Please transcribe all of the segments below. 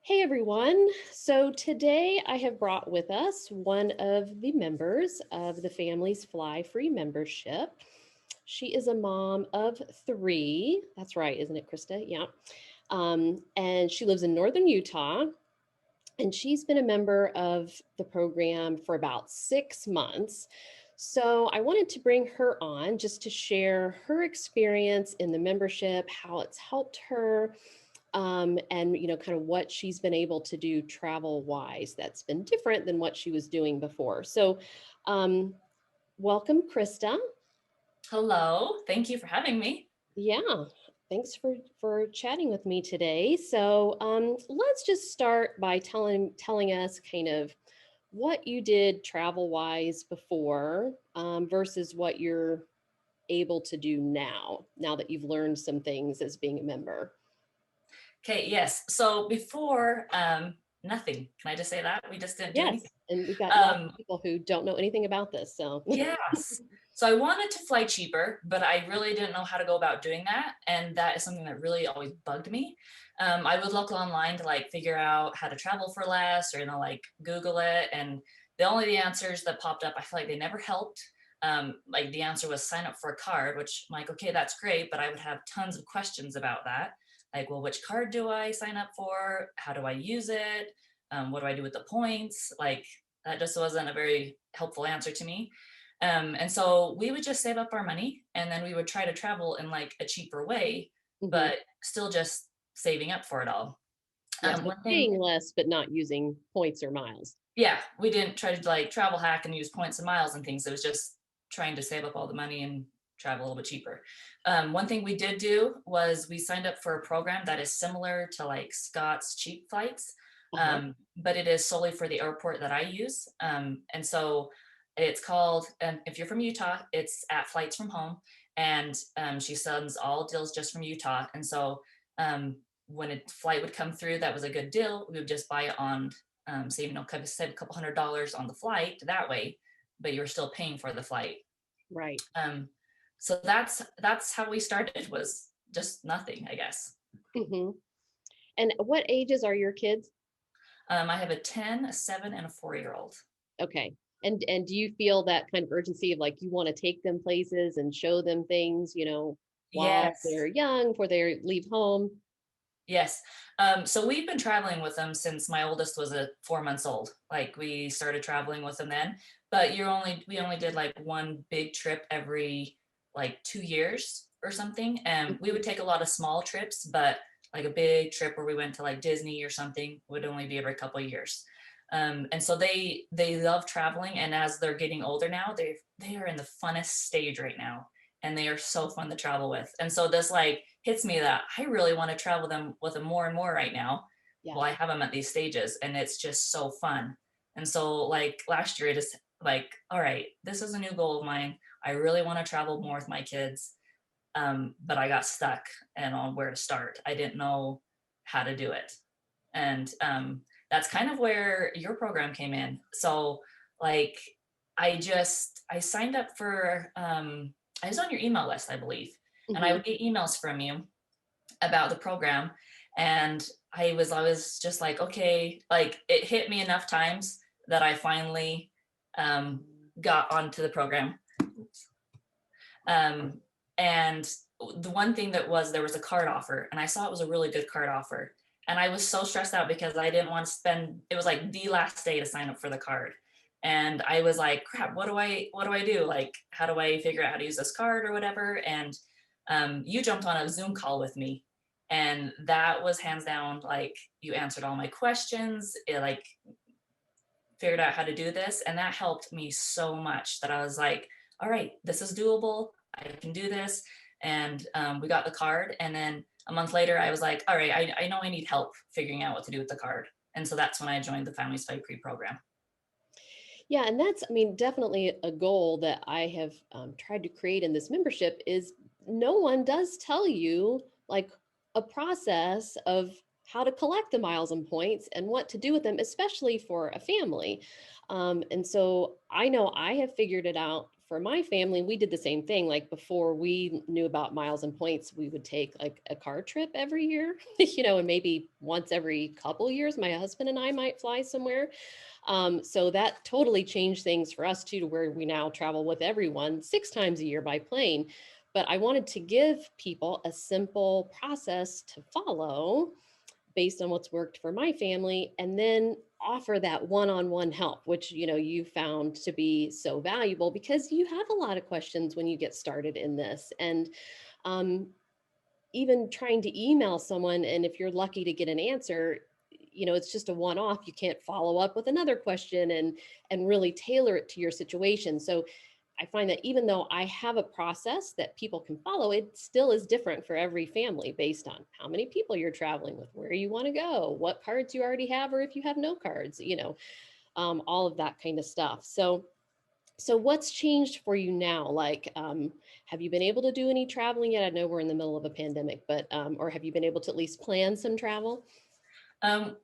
Hey everyone. So today I have brought with us one of the members of the Families Fly Free membership. She is a mom of three. That's right, isn't it, Krista? Yeah. And she lives in northern Utah. And she's been a member of the program for about 6 months. So I wanted to bring her on just to share her experience in the membership, how it's helped her, and kind of what she's been able to do travel wise that's been different than what she was doing before. So um, welcome, Krista. Hello, thank you for having me. Yeah, thanks for chatting with me today. So let's just start by telling us kind of what you did travel wise before versus what you're able to do now that you've learned some things as being a member. Okay, yes. So before, nothing. Can I just say that? We just didn't do Yes, anything. and we've got lots Um, of people who don't know anything about this. So, yes. So I wanted to fly cheaper, but I really didn't know how to go about doing that. And that is something that really always bugged me. I would look online to like figure out how to travel for less or, like Google it. And the answers that popped up, I feel like they never helped. Like the answer was sign up for a card, which I'm like, okay, that's great. But I would have tons of questions about that. Like, well, which card do I sign up for? How do I use it? What do I do with the points? Like, that just wasn't a very helpful answer to me. And so we would just save up our money and then we would try to travel in like a cheaper way, mhm. but still just saving up for it all. Yeah, so One thing, paying less but not using points or miles. yeah, we didn't try to like travel hack and use points and miles and things. It was just trying to save up all the money and travel a little bit cheaper. One thing we did do was we signed up for a program that is similar to like Scott's cheap flights, Uh-huh. but it is solely for the airport that I use. And so it's called, if you're from Utah, it's at Flights from Home. And she sends all deals just from Utah. And so when a flight would come through that was a good deal, we would just buy it on save kind of save a couple $100 on the flight that way, but you're still paying for the flight. Right. Um, so that's how we started, was just nothing, I guess. Hmm. And what ages are your kids? I have a 10, a 7, and a 4-year old. Okay. And do you feel that kind of urgency of like you want to take them places and show them things, while Yes, they're young, before they leave home? yes. So we've been traveling with them since my oldest was 4 months old. Like we started traveling with them then, but we only did like one big trip every like 2 years or something. And we Mhm. would take a lot of small trips, but like a big trip where we went to like Disney or something would only be every couple of years. And so they love traveling, and as they're getting older now, they are in the funnest stage right now, and they are so fun to travel with. And so this like hits me that I really want to travel them with them more and more right now. Yeah. Well, I have them at these stages, and it's just so fun. And so like last year, I just like, all right, this is a new goal of mine. I really want to travel more with my kids, but I got stuck and on where to start. I didn't know how to do it, and that's kind of where your program came in. So like I signed up for I was on your email list, I believe, and I Hmm. would get emails from you about the program, and I was just like, okay, like it hit me enough times that I finally um, got onto the program. Um, and the one thing that was, there was a card offer, and I saw it was a really good card offer. And I was so stressed out because I didn't want to spend, it was like the last day to sign up for the card. And I was like, crap, what do I do? Like, how do I figure out how to use this card or whatever? And you jumped on a Zoom call with me. And that was hands down, like you answered all my questions. It like figured out how to do this. And that helped me so much that I was like, all right, this is doable. I can do this. And we got the card. And then a month later, I was like, all right, I know I need help figuring out what to do with the card. And so that's when I joined the Families Fight Pre program. Yeah, and that's, I mean, definitely a goal that I have tried to create in this membership is no one does tell you like a process of how to collect the miles and points and what to do with them, especially for a family. And so I know I have figured it out for my family, we did the same thing. Like before we knew about miles and points, we would take like a car trip every year, and maybe once every couple years, my husband and I might fly somewhere. So that totally changed things for us too, to where we now travel with everyone 6 times a year by plane. But I wanted to give people a simple process to follow based on what's worked for my family, and then offer that one-on-one help, which you found to be so valuable because you have a lot of questions when you get started in this. And um, even trying to email someone, and if you're lucky to get an answer, it's just a one-off. You can't follow up with another question and really tailor it to your situation. So I find that even though I have a process that people can follow, it still is different for every family based on how many people you're traveling with, where you want to go, what cards you already have, or if you have no cards, all of that kind of stuff. So what's changed for you now? Like, have you been able to do any traveling yet? I know we're in the middle of a pandemic, but or have you been able to at least plan some travel?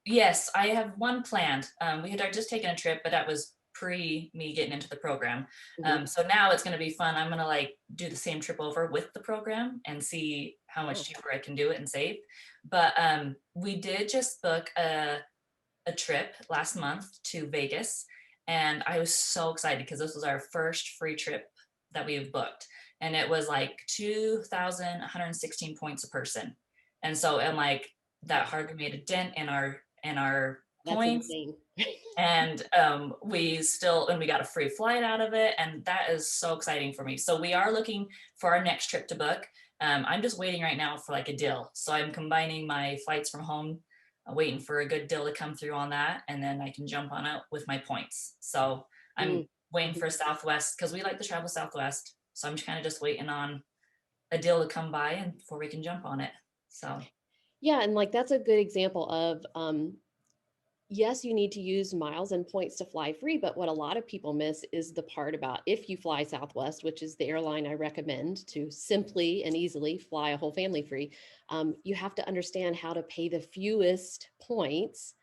Yes, I have one planned. We had just taken a trip, but that was pre me getting into the program. Mhm. So now it's going to be fun. I'm going to like do the same trip over with the program and see how much Oh, cheaper I can do it and save. But we did just book a trip last month to Vegas, and I was so excited because this was our first free trip that we've booked, and it was like 2,116 points a person, and so I'm like that hardly made a dent in our that's points, insane. and we got a free flight out of it, and that is so exciting for me. So we are looking for our next trip to book. I'm just waiting right now for like a deal, so I'm combining my flights from home, waiting for a good deal to come through on that, and then I can jump on it with my points. So I'm Mm. waiting for Southwest because we like to travel Southwest, so I'm kind of just waiting on a deal to come by and before we can jump on it. So Yeah, and like that's a good example of yes, you need to use miles and points to fly free, but what a lot of people miss is the part about if you fly Southwest, which is the airline I recommend to simply and easily fly a whole family free, you have to understand how to pay the fewest points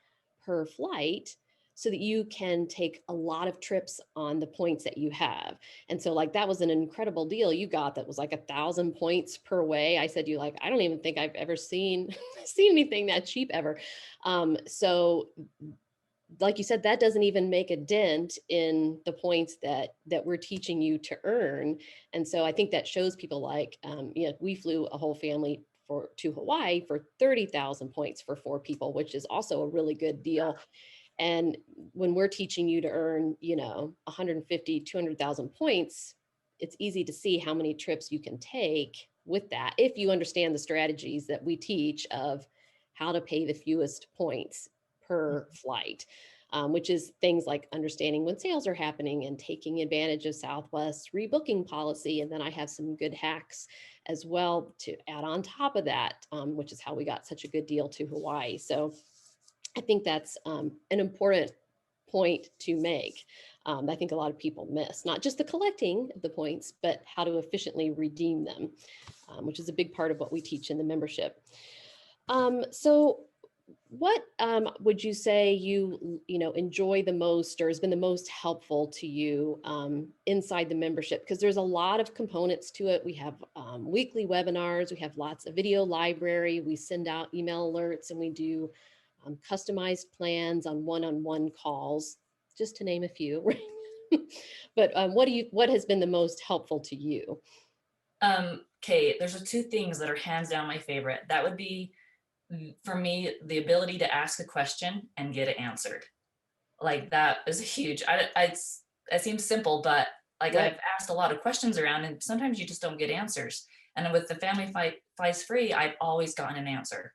per flight so that you can take a lot of trips on the points that you have. And so like that was an incredible deal you got that was like 1,000 points per way. I said, you like, I don't even think I've ever seen seen anything that cheap ever. So like you said, that doesn't even make a dent in the points that we're teaching you to earn. And so I think that shows people like, we flew a whole family to Hawaii for 30,000 points for 4 people, which is also a really good deal. And when we're teaching you to earn, 150, 200,000 points, it's easy to see how many trips you can take with that if you understand the strategies that we teach of how to pay the fewest points per flight, which is things like understanding when sales are happening and taking advantage of Southwest's rebooking policy. And then I have some good hacks as well to add on top of that, which is how we got such a good deal to Hawaii. So I think that's an important point to make. I think a lot of people miss not just the collecting of the points, but how to efficiently redeem them, which is a big part of what we teach in the membership. So what would you say you enjoy the most or has been the most helpful to you inside the membership? Because there's a lot of components to it. We have weekly webinars, we have lots of video library, we send out email alerts, and we do customized plans on one calls, just to name a few. Right? But what has been the most helpful to you? okay, there's two things that are hands down my favorite. That would be for me the ability to ask a question and get it answered. Like that is huge. It seems simple, but like Right. I've asked a lot of questions around, and sometimes you just don't get answers. And with the family flies free, I've always gotten an answer.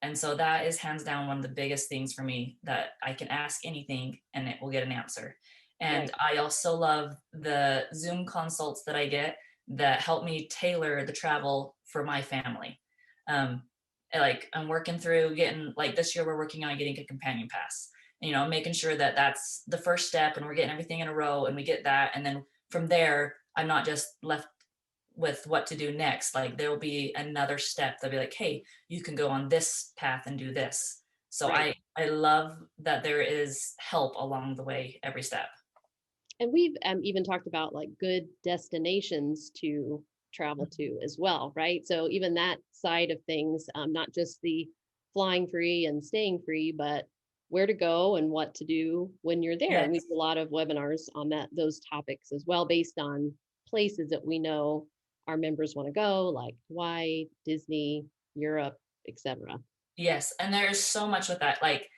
And so that is hands down one of the biggest things for me, that I can ask anything and it will get an answer. And Right. I also love the Zoom consults that I get that help me tailor the travel for my family. Um, like I'm working through getting, like this year we're working on getting a companion pass, making sure that that's the first step and we're getting everything in a row and we get that. And then from there, I'm not just left with what to do next. Like there will be another step. They'll be like, hey, you can go on this path and do this. So Right. I love that there is help along the way, every step. And we've even talked about like good destinations to travel to as well, right? So even that side of things, not just the flying free and staying free, but where to go and what to do when you're there. And we Yes. do a lot of webinars on those topics as well, based on places that we know our members want to go, like Hawaii, Disney, Europe, etc. Yes. And there's so much with that. Like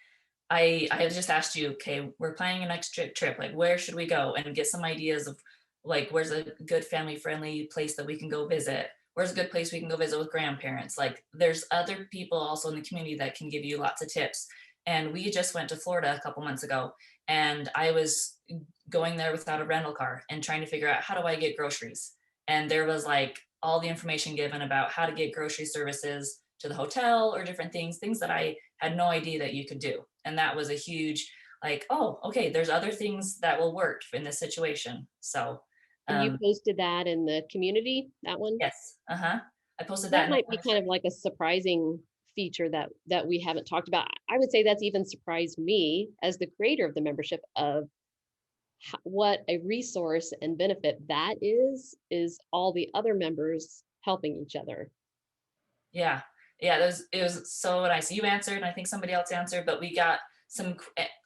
I have just asked you, okay, we're planning a next trip. Like, where should we go? And get some ideas of like, where's a good family friendly place that we can go visit? Where's a good place we can go visit with grandparents? Like, there's other people also in the community that can give you lots of tips. And we just went to Florida a couple months ago, and I was going there without a rental car and trying to figure out, how do I get groceries? And there was like all the information given about how to get grocery services to the hotel or different things that I had no idea that you could do. And that was a huge, like, oh, okay, there's other things that will work in this situation. So And you um posted that in the community, that one? yes, uh-huh, I posted that That in the might be kind of like a surprising feature that we haven't talked about. I would say that's even surprised me as the creator of the membership of what a resource and benefit that is all the other members helping each other. Yeah, yeah, it was so nice. You answered, and I think somebody else answered, but we got some.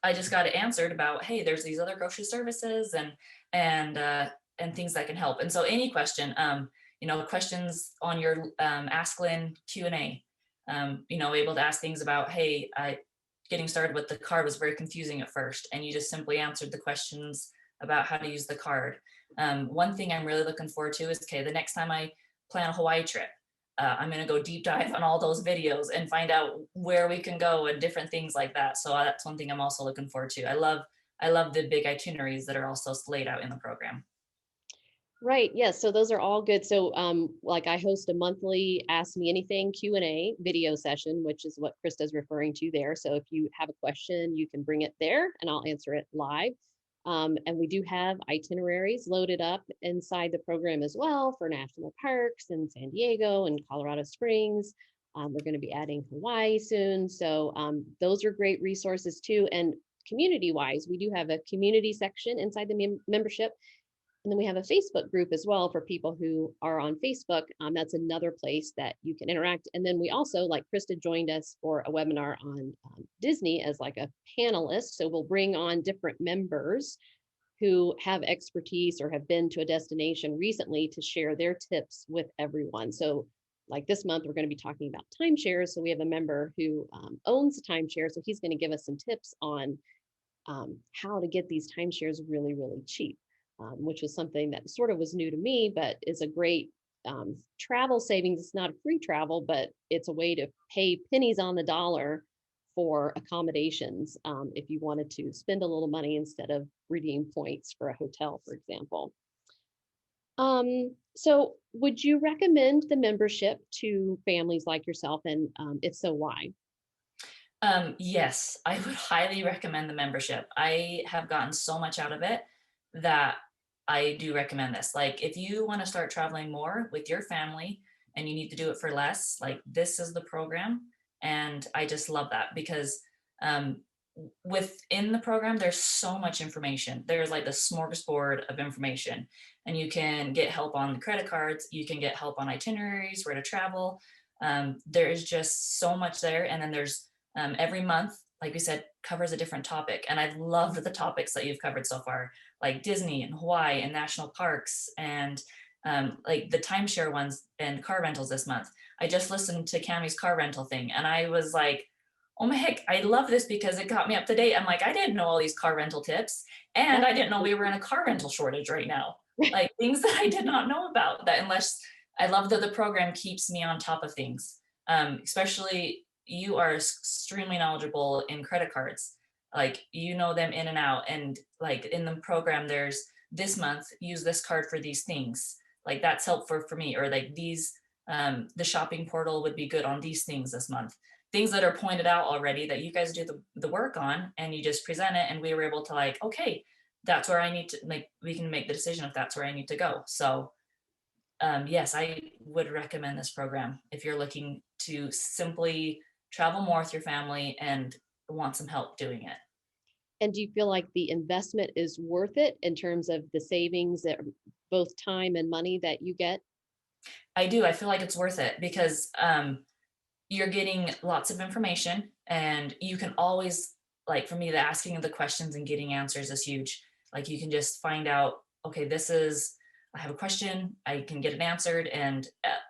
I just got it answered about, hey, there's these other grocery services and and things that can help. And so, any question, questions on your Ask Lynn Q&A, able to ask things about, hey, getting started with the card was very confusing at first, and you just simply answered the questions about how to use the card. One thing I'm really looking forward to is, okay, the next time I plan a Hawaii trip, I'm going to go deep dive on all those videos and find out where we can go and different things like that. So that's one thing I'm also looking forward to. I love the big itineraries that are also laid out in the program. Right. Yes. So those are all good. So like I host a monthly Ask Me Anything Q&A video session, which is what Krista's referring to there. So if you have a question, you can bring it there and I'll answer it live. And we do have itineraries loaded up inside the program as well for national parks in San Diego and Colorado Springs. We're going to be adding Hawaii soon. So those are great resources too. And community wise, we do have a community section inside the membership, and then we have a Facebook group as well for people who are on Facebook. That's another place that you can interact. And then we also, like Krista joined us for a webinar on Disney as like a panelist. So we'll bring on different members who have expertise or have been to a destination recently to share their tips with everyone. So like this month, we're going to be talking about timeshares. So we have a member who owns a timeshare. So he's going to give us some tips on how to get these timeshares really, really cheap, which was something that sort of was new to me, but is a great travel savings. It's not a free travel, but it's a way to pay pennies on the dollar for accommodations if you wanted to spend a little money instead of redeem points for a hotel, for example. So would you recommend the membership to families like yourself? And if so, why? Yes, I would highly recommend the membership. I have gotten so much out of it that I do recommend this. Like, if you want to start traveling more with your family and you need to do it for less, like, this is the program. And I just love that because um, within the program, there's so much information. There's like the smorgasbord of information, and you can get help on the credit cards. You can get help on itineraries, where to travel. There is just so much there. And then there's every month, like we said, covers a different topic. And I've loved the topics that you've covered so far, like Disney and Hawaii and national parks and like the timeshare ones and car rentals this month. I just listened to Cammie's car rental thing and I was like, oh my heck, I love this because it got me up to date. I'm like, I didn't know all these car rental tips. And That's I didn't know we were in a car rental shortage right now. Like things that I did not know about that unless I love that the program keeps me on top of things. Especially you are extremely knowledgeable in credit cards. Like you know them in and out. And like in the program, there's this month, use this card for these things. Like that's helpful for me. Or like these, the shopping portal would be good on these things this month. Things that are pointed out already that you guys do the work on and you just present it. And we were able to like, okay, that's where I need to like, we can make the decision if that's where I need to go. So yes, I would recommend this program if you're looking to simply travel more with your family and want some help doing it. And do you feel like the investment is worth it in terms of the savings, that both time and money that you get? I do. I feel like it's worth it because you're getting lots of information, and you can always, like for me, the asking of the questions and getting answers is huge. Like you can just find out, okay, I have a question, I can get it answered, and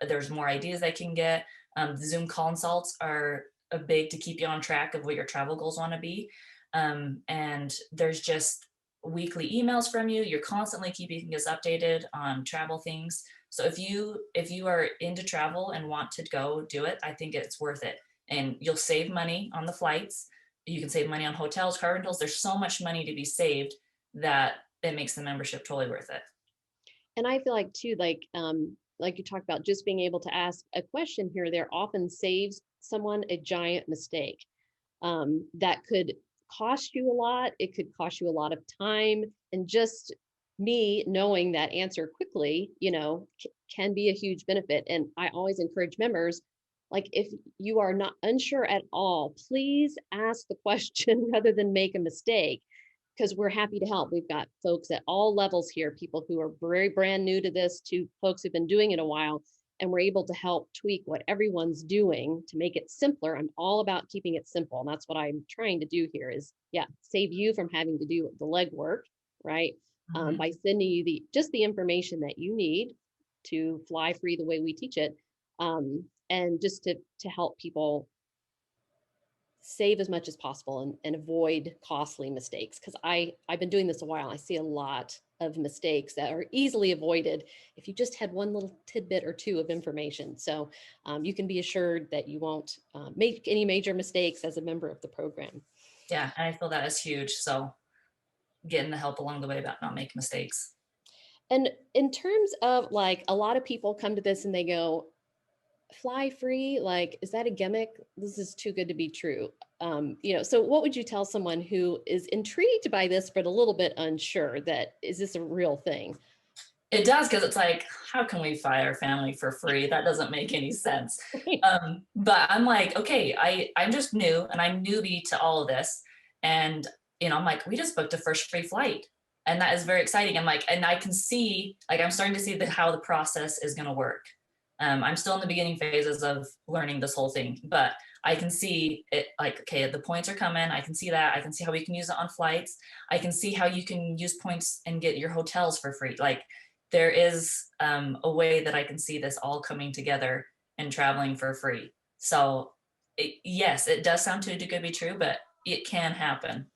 there's more ideas I can get. The Zoom consults are a big to keep you on track of what your travel goals want to be. And there's just weekly emails from you. You're constantly keeping us updated on travel things. So if you are into travel and want to go do it, I think it's worth it. And you'll save money on the flights. You can save money on hotels, car rentals. There's so much money to be saved that it makes the membership totally worth it. And I feel like too, like you talked about, just being able to ask a question here or there often saves someone a giant mistake that could cost you a lot. It could cost you a lot of time, and just me knowing that answer quickly, can be a huge benefit. And I always encourage members, like if you are not unsure at all, please ask the question rather than make a mistake, because we're happy to help. We've got folks at all levels here, people who are very brand new to this to folks who've been doing it a while, and we're able to help tweak what everyone's doing to make it simpler. I'm all about keeping it simple. And that's what I'm trying to do here is, yeah, save you from having to do the legwork, right? Mhm. By sending you the information that you need to fly free the way we teach it. And just to help people save as much as possible and avoid costly mistakes. Because I've been doing this a while. I see a lot of mistakes that are easily avoided if you just had one little tidbit or two of information. So you can be assured that you won't make any major mistakes as a member of the program. Yeah, and I feel that is huge. So getting the help along the way about not making mistakes. And in terms of, like, a lot of people come to this and they go, fly free, like, is that a gimmick? This is too good to be true. So what would you tell someone who is intrigued by this but a little bit unsure, that is this a real thing? It does, because it's like, how can we fly our family for free? That doesn't make any sense. But I'm like, okay, I'm just new and I'm newbie to all of this. And I'm like, we just booked a first free flight. And that is very exciting. I'm like, and I can see, like, I'm starting to see how the process is going to work. I'm still in the beginning phases of learning this whole thing, but I can see it, like, okay, the points are coming. I can see that. I can see how we can use it on flights. I can see how you can use points and get your hotels for free. Like, there is a way that I can see this all coming together and traveling for free. So yes, it does sound too good to be true, but it can happen.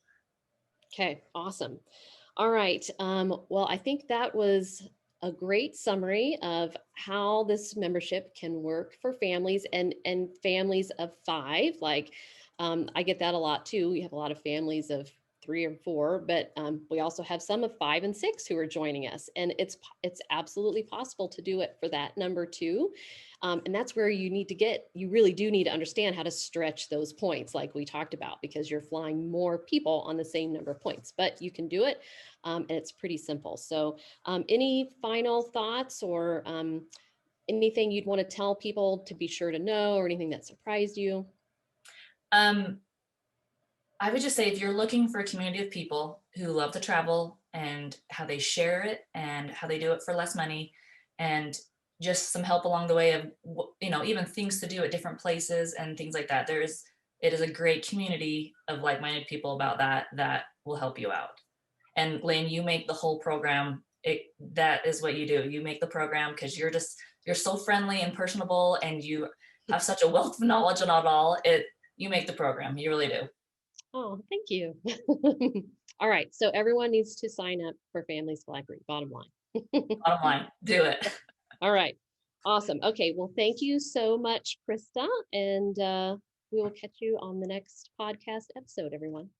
Okay, awesome. All right. Well, I think that was a great summary of how this membership can work for families and families of five. Like, I get that a lot too. We have a lot of families of 3 or 4, but we also have some of 5 and 6 who are joining us, and it's absolutely possible to do it for that number too. And that's where you really do need to understand how to stretch those points, like we talked about, because you're flying more people on the same number of points, but you can do it. And it's pretty simple. So any final thoughts or anything you'd want to tell people to be sure to know, or anything that surprised you? Um, I would just say, if you're looking for a community of people who love to travel and how they share it and how they do it for less money, and just some help along the way of, even things to do at different places and things like that, it is a great community of like-minded people about that will help you out. And Lynn, you make the whole program. That is what you do. You make the program because you're so friendly and personable, and you have such a wealth of knowledge on it all. You make the program. You really do. Oh, thank you. All right. So everyone needs to sign up for Families Fly Free, bottom line. Bottom line, do it. All right. Awesome. Okay. Well, thank you so much, Krista. And we will catch you on the next podcast episode, everyone.